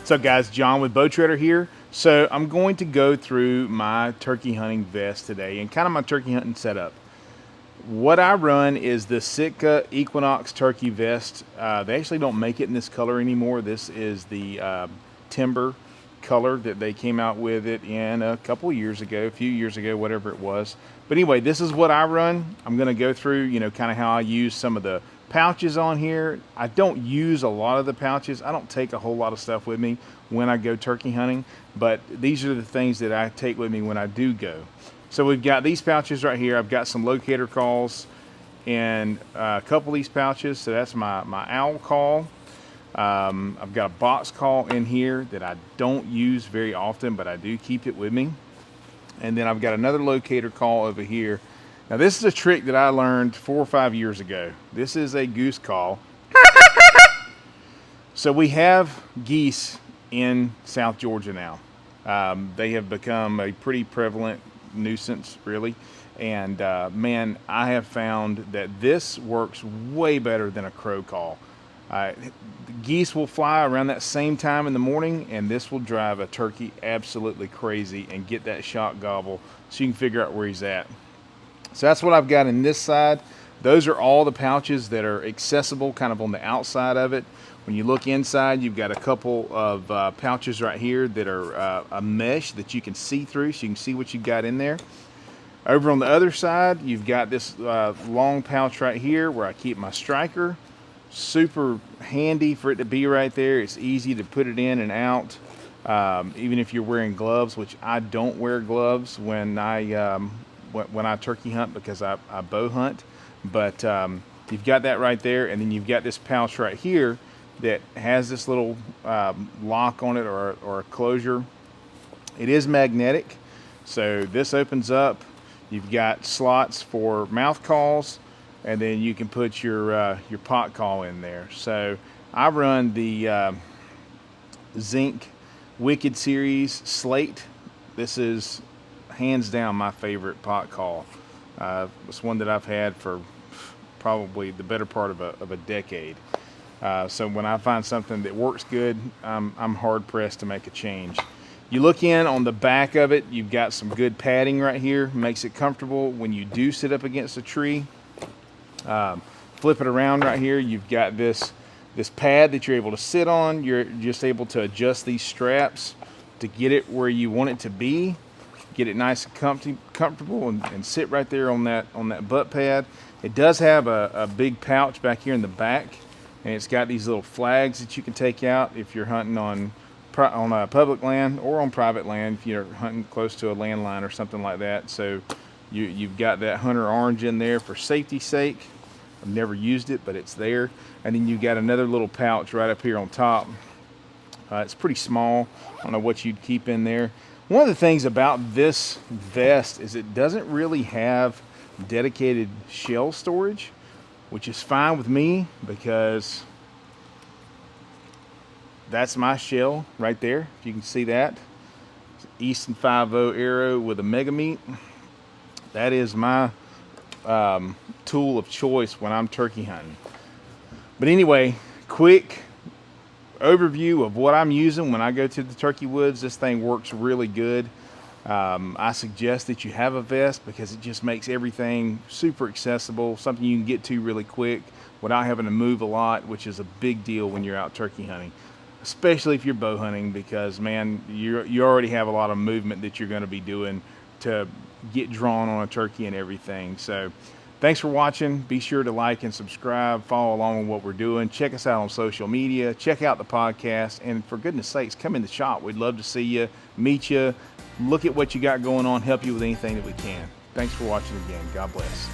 What's up guys, John with Bow Trader here. So I'm going to go through my turkey hunting vest today and kind of my turkey hunting setup. What I run is the Sitka Equinox Turkey Vest. They actually don't make it in this color anymore. This is the timber color that they came out with it in a couple of years ago, a few years ago, whatever it was. But anyway, this is what I run. I'm going to go through, kind of how I use some of the pouches on here. I don't use a lot of the pouches. I don't take a whole lot of stuff with me when I go turkey hunting, but these are the things that I take with me when I do go. So we've got these pouches right here. I've got some locator calls and a couple of these pouches. So that's my owl call. I've got a box call in here that I don't use very often, but I do keep it with me. And then I've got another locator call over here. Now this is a trick that I learned 4 or 5 years ago. This is a goose call. So we have geese in South Georgia now. They have become a pretty prevalent nuisance, really. And man, I have found that this works way better than a crow call. Geese will fly around that same time in the morning, and this will drive a turkey absolutely crazy and get that shot gobble so you can figure out where he's at. So that's what I've got in this side. Those are all the pouches that are accessible kind of on the outside of it. When you look inside, you've got a couple of pouches right here that are a mesh that you can see through, so you can see what you've got in there. Over on the other side, you've got this long pouch right here where I keep my striker. Super handy for it to be right there. It's easy to put it in and out, even if you're wearing gloves, which I don't wear gloves when I turkey hunt because I bow hunt. But you've got that right there, and then you've got this pouch right here that has this little lock on it or a closure. It is magnetic, so this opens up. You've got slots for mouth calls, and then you can put your pot call in there. So I run the Zinc Wicked Series Slate. This is hands down my favorite pot call. It's one that I've had for probably the better part of a decade. So when I find something that works good, I'm hard pressed to make a change. You look in on the back of it, you've got some good padding right here. Makes it comfortable when you do sit up against a tree. Flip it around right here, you've got this pad that you're able to sit on. You're just able to adjust these straps to get it where you want it to be. Get it nice and comfortable and sit right there on that butt pad. It does have a big pouch back here in the back, and it's got these little flags that you can take out if you're hunting on public land or on private land, if you're hunting close to a landline or something like that. So you've got that hunter orange in there for safety's sake. I've never used it, but it's there. And then you've got another little pouch right up here on top. It's pretty small. I don't know what you'd keep in there. One of the things about this vest is it doesn't really have dedicated shell storage, which is fine with me because that's my shell right there. If you can see that. Easton 5.0 arrow with a mega meat. That is my tool of choice when I'm turkey hunting. But anyway, quick overview of what I'm using when I go to the turkey woods. This thing works really good. I suggest that you have a vest because it just makes everything super accessible, something you can get to really quick without having to move a lot, which is a big deal when you're out turkey hunting, especially if you're bow hunting, because man, you already have a lot of movement that you're going to be doing to get drawn on a turkey and everything. So thanks for watching. Be sure to like and subscribe, follow along with what we're doing. Check us out on social media, check out the podcast, and for goodness sakes, come in the shop. We'd love to see you, meet you, look at what you got going on, help you with anything that we can. Thanks for watching again. God bless.